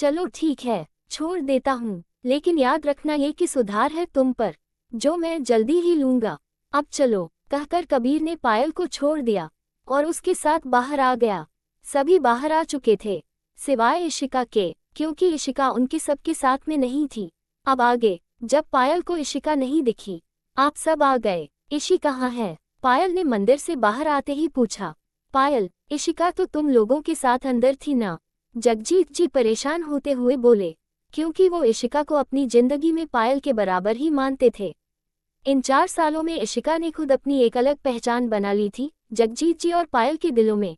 चलो ठीक है, छोड़ देता हूँ, लेकिन याद रखना ये कि सुधार है तुम पर, जो मैं जल्दी ही लूँगा। अब चलो, कहकर कबीर ने पायल को छोड़ दिया और उसके साथ बाहर आ गया। सभी बाहर आ चुके थे, सिवाय इशिका के, क्योंकि इशिका उनके सबके साथ में नहीं थी। अब आगे, जब पायल को इशिका नहीं दिखी, आप सब आ गए। इशी कहाँ है? पायल ने मंदिर से बाहर आते ही पूछा। पायल, इशिका तो तुम लोगों के साथ अंदर थी ना? जगजीत जी परेशान होते हुए बोले, क्योंकि वो इशिका को अपनी जिंदगी में पायल के बराबर ही मानते थे। इन 4 सालों में इशिका ने खुद अपनी एक अलग पहचान बना ली थी जगजीत जी और पायल के दिलों में।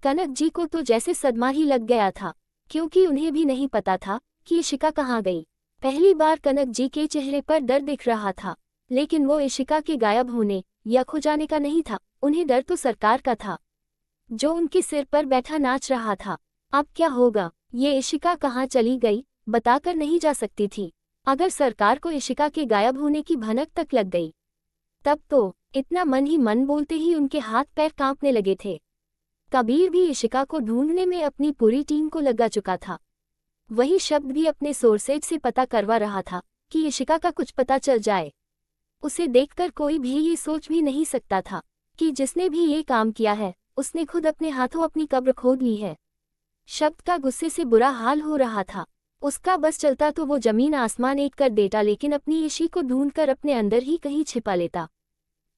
कनक जी को तो जैसे सदमा ही लग गया था, क्योंकि उन्हें भी नहीं पता था कि इशिका कहाँ गई। पहली बार कनक जी के चेहरे पर डर दिख रहा था, लेकिन वो इशिका के गायब होने या खो जाने का नहीं था। उन्हें डर तो सरकार का था, जो उनके सिर पर बैठा नाच रहा था। अब क्या होगा? ये इशिका कहाँ चली गई, बताकर नहीं जा सकती थी। अगर सरकार को इशिका के गायब होने की भनक तक लग गई, तब तो इतना मन ही मन बोलते ही उनके हाथ पैर कांपने लगे थे। कबीर भी इशिका को ढूंढने में अपनी पूरी टीम को लगा चुका था। वही शब्द भी अपने सोर्सेज से पता करवा रहा था कि इशिका का कुछ पता चल जाए। उसे देखकर कोई भी ये सोच भी नहीं सकता था कि जिसने भी ये काम किया है, उसने खुद अपने हाथों अपनी कब्र खोद ली है। शब्द का गुस्से से बुरा हाल हो रहा था। उसका बस चलता तो वो जमीन आसमान एक कर देता, लेकिन अपनी इशी को ढूंढकर अपने अंदर ही कहीं छिपा लेता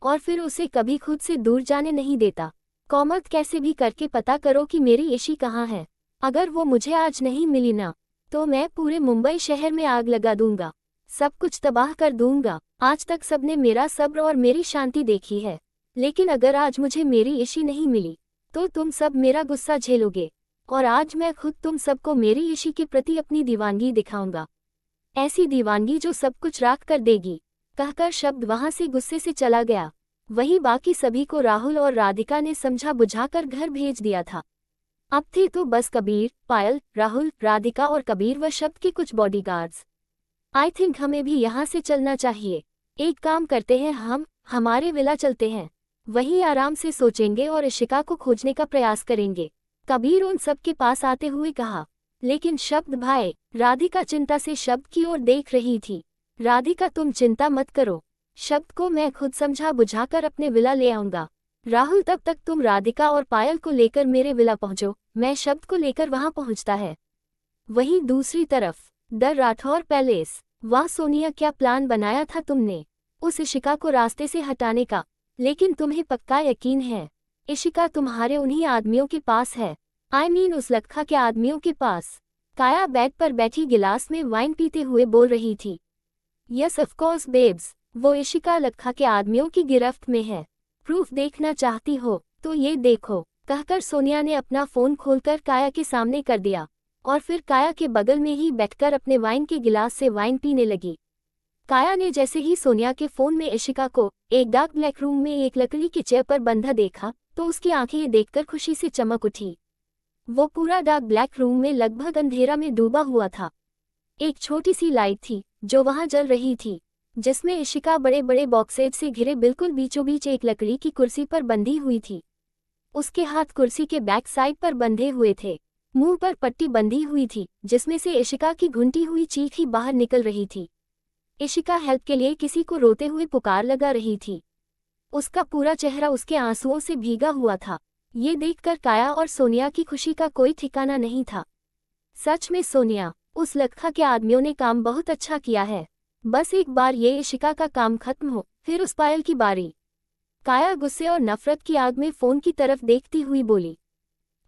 और फिर उसे कभी खुद से दूर जाने नहीं देता। कौमत, कैसे भी करके पता करो कि मेरी इशी कहाँ है। अगर वो मुझे आज नहीं मिली ना, तो मैं पूरे मुंबई शहर में आग लगा दूंगा, सब कुछ तबाह कर दूंगा। आज तक सबने मेरा सब्र और मेरी शांति देखी है, लेकिन अगर आज मुझे मेरी इशी नहीं मिली, तो तुम सब मेरा गुस्सा झेलोगे और आज मैं खुद तुम सबको मेरी इशी के प्रति अपनी दीवानगी दिखाऊंगा। ऐसी दीवानगी जो सब कुछ राख कर देगी। कहकर शब्द वहां से गुस्से से चला गया। वहीं बाकी सभी को राहुल और राधिका ने समझा बुझाकर घर भेज दिया था। अब थे तो बस कबीर, पायल, राहुल, राधिका और कबीर व शब्द के कुछ बॉडीगार्ड्स। आई थिंक हमें भी यहाँ से चलना चाहिए। एक काम करते हैं, हम हमारे विला चलते हैं, वहीं आराम से सोचेंगे और इशिका को खोजने का प्रयास करेंगे। कबीर उन सब के पास आते हुए कहा। लेकिन शब्द भाई, राधिका चिंता से शब्द की ओर देख रही थी। राधिका, तुम चिंता मत करो, शब्द को मैं खुद समझा बुझाकर अपने विला ले आऊंगा। राहुल, तब तक तुम राधिका और पायल को लेकर मेरे विला पहुंचो, मैं शब्द को लेकर वहां पहुंचता है। वहीं दूसरी तरफ द राठौर पैलेस। वाह सोनिया, क्या प्लान बनाया था तुमने उस इशिका को रास्ते से हटाने का। लेकिन तुम्हें पक्का यकीन है इशिका तुम्हारे उन्हीं आदमियों के पास है? आई मीन उस लखा के आदमियों के पास। काया बेड पर बैठी गिलास में वाइन पीते हुए बोल रही थी। यस ऑफ कोर्स बेब्स, वो इशिका लखा के आदमियों की गिरफ्त में है। प्रूफ देखना चाहती हो तो ये देखो, कहकर सोनिया ने अपना फोन खोलकर काया के सामने कर दिया और फिर काया के बगल में ही बैठकर अपने वाइन के गिलास से वाइन पीने लगी। काया ने जैसे ही सोनिया के फोन में इशिका को एक डार्क ब्लैक रूम में एक लकड़ी की चेयर पर बंधा देखा, तो उसकी आंखें ये देखकर खुशी से चमक उठी। वो पूरा डार्क ब्लैक रूम में लगभग अंधेरा में डूबा हुआ था। एक छोटी सी लाइट थी जो वहां जल रही थी, जिसमें इशिका बड़े बड़े बॉक्सेज से घिरे बिल्कुल बीचों बीच एक लकड़ी की कुर्सी पर बंधी हुई थी। उसके हाथ कुर्सी के बैक साइड पर बंधे हुए थे। मुंह पर पट्टी बंधी हुई थी, जिसमें से इशिका की घुंटी हुई चीख ही बाहर निकल रही थी। इशिका हेल्प के लिए किसी को रोते हुए पुकार लगा रही थी। उसका पूरा चेहरा उसके आंसुओं से भीगा हुआ था। ये देखकर काया और सोनिया की खुशी का कोई ठिकाना नहीं था। सच में सोनिया, उस लखा के आदमियों ने काम बहुत अच्छा किया है। बस एक बार ये इशिका का काम खत्म हो, फिर उस पायल की बारी। काया गुस्से और नफरत की आग में फोन की तरफ देखती हुई बोली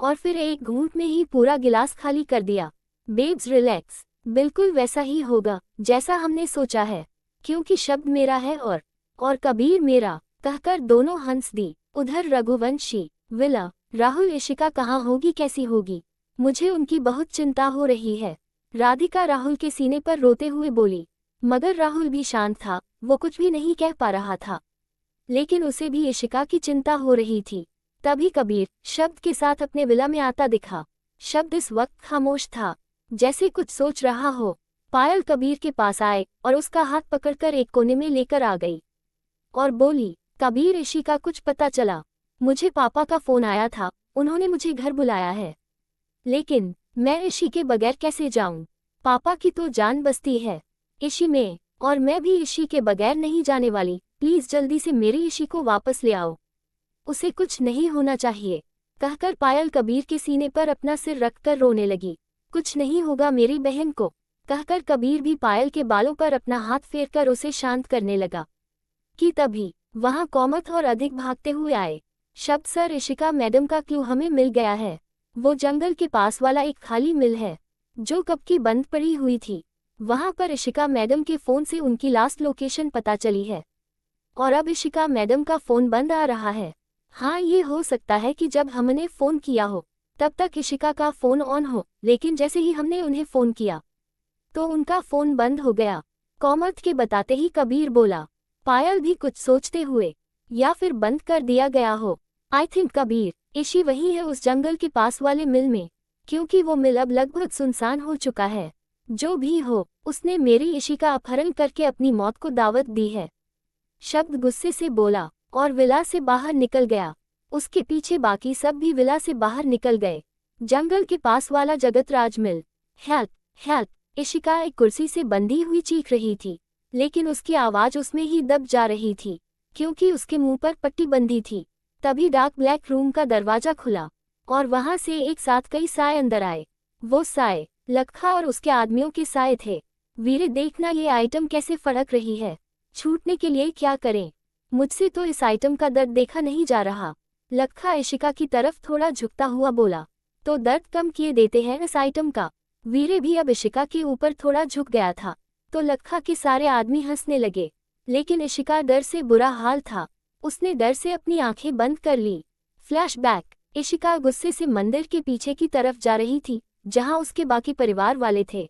और फिर एक घूंट में ही पूरा गिलास खाली कर दिया। बेब्स रिलैक्स, बिल्कुल वैसा ही होगा जैसा हमने सोचा है, क्योंकि शब्द मेरा है और कबीर मेरा, कहकर दोनों हंस दी। उधर रघुवंशी विला। राहुल, इशिका कहाँ होगी, कैसी होगी, मुझे उनकी बहुत चिंता हो रही है। राधिका राहुल के सीने पर रोते हुए बोली। मगर राहुल भी शांत था, वो कुछ भी नहीं कह पा रहा था, लेकिन उसे भी इशिका की चिंता हो रही थी। तभी कबीर शब्द के साथ अपने विला में आता दिखा। शब्द इस वक्त खामोश था, जैसे कुछ सोच रहा हो। पायल कबीर के पास आए और उसका हाथ पकड़कर एक कोने में लेकर आ गई और बोली, कबीर, इशिका कुछ पता चला? मुझे पापा का फोन आया था, उन्होंने मुझे घर बुलाया है, लेकिन मैं ईशी के बगैर कैसे जाऊं? पापा की तो जान बसती है ईशी में, और मैं भी ईशी के बगैर नहीं जाने वाली। प्लीज जल्दी से मेरी ईशी को वापस ले आओ, उसे कुछ नहीं होना चाहिए, कहकर पायल कबीर के सीने पर अपना सिर रखकर रोने लगी। कुछ नहीं होगा मेरी बहन को, कहकर कबीर भी पायल के बालों पर अपना हाथ फेरकर उसे शांत करने लगा। कि तभी वहां कोमत और अधिक भागते हुए आए। शब्द सर, इशिका मैडम का क्लू हमें मिल गया है। वो जंगल के पास वाला एक खाली मिल है जो कब की बंद पड़ी हुई थी। वहां पर इशिका मैडम के फोन से उनकी लास्ट लोकेशन पता चली है, और अब इशिका मैडम का फोन बंद आ रहा है। हाँ, ये हो सकता है कि जब हमने फोन किया हो तब तक इशिका का फोन ऑन हो, लेकिन जैसे ही हमने उन्हें फोन किया तो उनका फोन बंद हो गया। कोमत के बताते ही कबीर बोला। पायल भी कुछ सोचते हुए, या फिर बंद कर दिया गया हो। आई थिंक कबीर, ईशी वही है उस जंगल के पास वाले मिल में, क्योंकि वो मिल अब लगभग सुनसान हो चुका है। जो भी हो, उसने मेरी ईशी का अपहरण करके अपनी मौत को दावत दी है। शब्द गुस्से से बोला और विला से बाहर निकल गया। उसके पीछे बाकी सब भी विला से बाहर निकल गए। जंगल के पास वाला जगतराज मिल। हेल्प हेल्प, इशिका एक कुर्सी से बंधी हुई चीख रही थी, लेकिन उसकी आवाज उसमें ही दब जा रही थी क्योंकि उसके मुंह पर पट्टी बंधी थी। तभी डार्क ब्लैक रूम का दरवाजा खुला और वहां से एक साथ कई साए अंदर आए। वो साए लखा और उसके आदमियों के साए थे। वीरे, देखना ये आइटम कैसे फड़क रही है। छूटने के लिए क्या करें? मुझसे तो इस आइटम का दर्द देखा नहीं जा रहा। लखा इशिका की तरफ थोड़ा झुकता हुआ बोला। तो दर्द कम किए देते हैं इस आइटम का। वीरे भी अब इशिका के ऊपर थोड़ा झुक गया था, तो लखा के सारे आदमी हंसने लगे, लेकिन इशिका डर से बुरा हाल था। उसने डर से अपनी आंखें बंद कर ली। फ्लैशबैक, इशिका गुस्से से मंदिर के पीछे की तरफ जा रही थी जहां उसके बाकी परिवार वाले थे,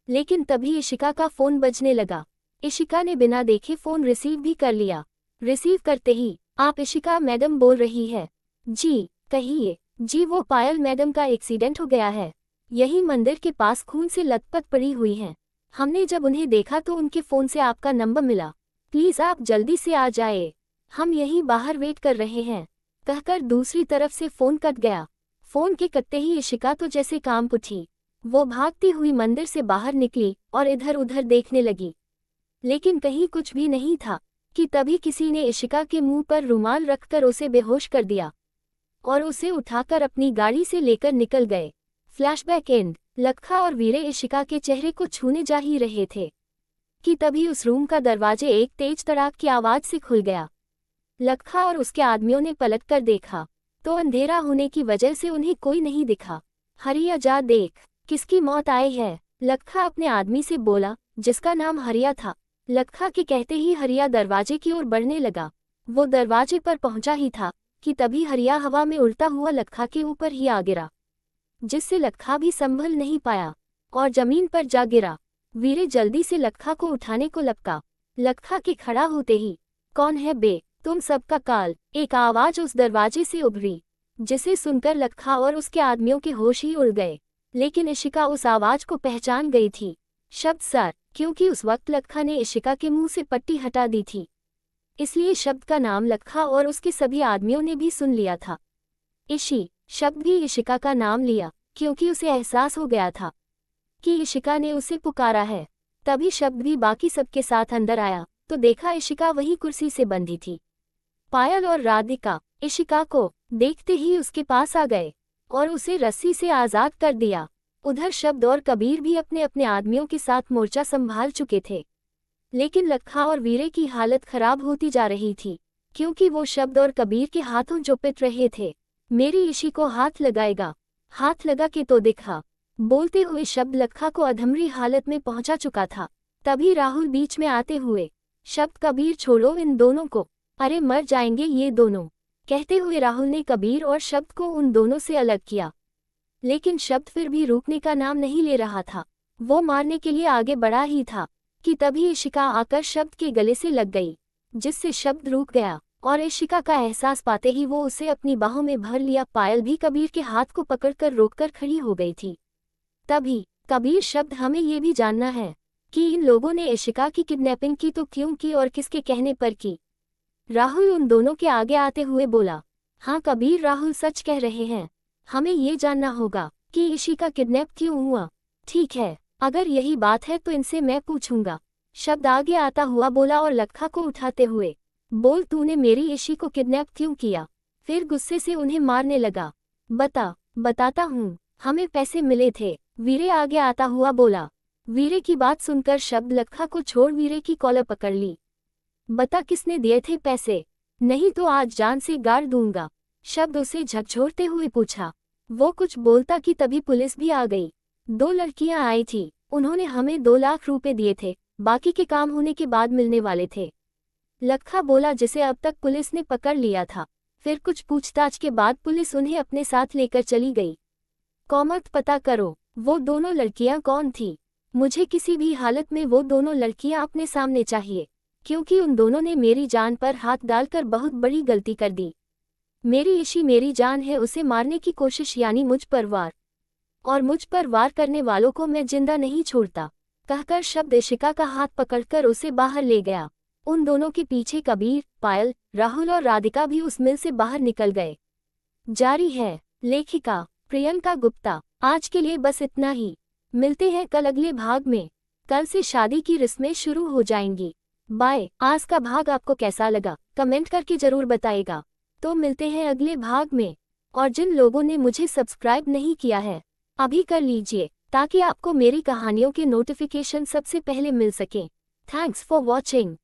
लेकिन तभी इशिका का फोन बजने लगा। इशिका ने बिना देखे फोन रिसीव भी कर लिया। रिसीव करते ही, आप इशिका मैडम बोल रही है? जी कहिए। जी, वो पायल मैडम का एक्सीडेंट हो गया है, यही मंदिर के पास खून से लथपथ पड़ी हुई हैं। हमने जब उन्हें देखा तो उनके फोन से आपका नंबर मिला। प्लीज आप जल्दी से आ जाए, हम यहीं बाहर वेट कर रहे हैं, कहकर दूसरी तरफ से फोन कट गया। फोन के कटते ही इशिका तो जैसे कांप उठी। वो भागती हुई मंदिर से बाहर निकली और इधर उधर देखने लगी, लेकिन कहीं कुछ भी नहीं था कि तभी किसी ने इशिका के मुंह पर रुमाल रखकर उसे बेहोश कर दिया और उसे उठाकर अपनी गाड़ी से लेकर निकल गए। Flashback and. लखा और वीरे इशिका के चेहरे को छूने जा ही रहे थे कि तभी उस रूम का दरवाजे एक तेज तड़ाक की आवाज से खुल गया। लखा और उसके आदमियों ने पलटकर देखा तो अंधेरा होने की वजह से उन्हें कोई नहीं दिखा। हरिया, जा देख, किसकी मौत आई है, लखा अपने आदमी से बोला जिसका नाम हरिया था। लखा के कहते ही हरिया दरवाजे की ओर बढ़ने लगा। वो दरवाजे पर पहुंचा ही था कि तभी हरिया हवा में उड़ता हुआ लखा के ऊपर ही आ गिरा, जिससे लखा भी संभल नहीं पाया और जमीन पर जा गिरा। वीरे जल्दी से लखा को उठाने को लपका। लखा के खड़ा होते ही, कौन है बे, तुम सबका काल, एक आवाज उस दरवाजे से उभरी, जिसे सुनकर लखा और उसके आदमियों के होश ही उड़ गए। लेकिन इशिका उस आवाज को पहचान गई थी। शब्द सर, क्योंकि उस वक्त लखा ने इशिका के मुंह से पट्टी हटा दी थी, इसलिए शब्द का नाम लखा और उसके सभी आदमियों ने भी सुन लिया था। इशी, शब्द भी इशिका का नाम लिया क्योंकि उसे एहसास हो गया था कि इशिका ने उसे पुकारा है। तभी शब्द भी बाकी सबके साथ अंदर आया तो देखा इशिका वही कुर्सी से बंधी थी। पायल और राधिका इशिका को देखते ही उसके पास आ गए और उसे रस्सी से आजाद कर दिया। उधर शब्द और कबीर भी अपने अपने आदमियों के साथ मोर्चा संभाल चुके थे, लेकिन लखा और वीरे की हालत खराब होती जा रही थी क्योंकि वो शब्द और कबीर के हाथों जो पिट रहे थे। मेरी इशी को हाथ लगाएगा, हाथ लगा के तो दिखा, बोलते हुए शब्द लखा को अधमरी हालत में पहुंचा चुका था। तभी राहुल बीच में आते हुए, शब्द, कबीर छोड़ो इन दोनों को, अरे मर जाएंगे ये दोनों, कहते हुए राहुल ने कबीर और शब्द को उन दोनों से अलग किया। लेकिन शब्द फिर भी रुकने का नाम नहीं ले रहा था। वो मारने के लिए आगे बढ़ा ही था कि तभी इशिका आकर शब्द के गले से लग गई, जिससे शब्द रुक गया और इशिका का एहसास पाते ही वो उसे अपनी बाहों में भर लिया। पायल भी कबीर के हाथ को पकड़कर रोककर खड़ी हो गई थी। तभी कबीर, शब्द, हमें ये भी जानना है कि इन लोगों ने इशिका की किडनैपिंग की तो क्यों की और किसके कहने पर की। राहुल उन दोनों के आगे आते हुए बोला। हाँ कबीर, राहुल सच कह रहे हैं, हमें ये जानना होगा कि इशिका किडनैप क्यों हुआ। ठीक है, अगर यही बात है तो इनसे मैं पूछूंगा। शब्द आगे आता हुआ बोला और लखा को उठाते हुए, बोल तूने मेरी इशी को किडनैप क्यों किया। फिर गुस्से से उन्हें मारने लगा। बताता हूँ, हमें पैसे मिले थे, वीरे आगे आता हुआ बोला। वीरे की बात सुनकर शब्द लखा को छोड़ वीरे की कॉलर पकड़ ली। बता किसने दिए थे पैसे, नहीं तो आज जान से गाड़ दूंगा। शब्द उसे झकझोरते हुए पूछा। वो कुछ बोलता कि तभी पुलिस भी आ गई। 2 लड़कियां आई थी, उन्होंने हमें 2 लाख रुपए दिए थे, बाकी के काम होने के बाद मिलने वाले थे। लखा बोला, जिसे अब तक पुलिस ने पकड़ लिया था। फिर कुछ पूछताछ के बाद पुलिस उन्हें अपने साथ लेकर चली गई। कॉमत पता करो, वो दोनों लड़कियां कौन थी। मुझे किसी भी हालत में वो दोनों लड़कियां अपने सामने चाहिए, क्योंकि उन दोनों ने मेरी जान पर हाथ डालकर बहुत बड़ी गलती कर दी। मेरी इशी मेरी जान है, उसे मारने की कोशिश यानी मुझ पर वार, और मुझ पर वार करने वालों को मैं जिंदा नहीं छोड़ता, कहकर शब्द इशिका का हाथ पकड़कर उसे बाहर ले गया। उन दोनों के पीछे कबीर, पायल, राहुल और राधिका भी उस मिल से बाहर निकल गए। जारी है। लेखिका प्रियंका गुप्ता। आज के लिए बस इतना ही। मिलते हैं कल अगले भाग में। कल से शादी की रस्में शुरू हो जाएंगी। बाय। आज का भाग आपको कैसा लगा कमेंट करके जरूर बताइएगा। तो मिलते हैं अगले भाग में। और जिन लोगों ने मुझे सब्सक्राइब नहीं किया है, अभी कर लीजिए, ताकि आपको मेरी कहानियों के नोटिफिकेशन सबसे पहले मिल सकें। Thanks for watching.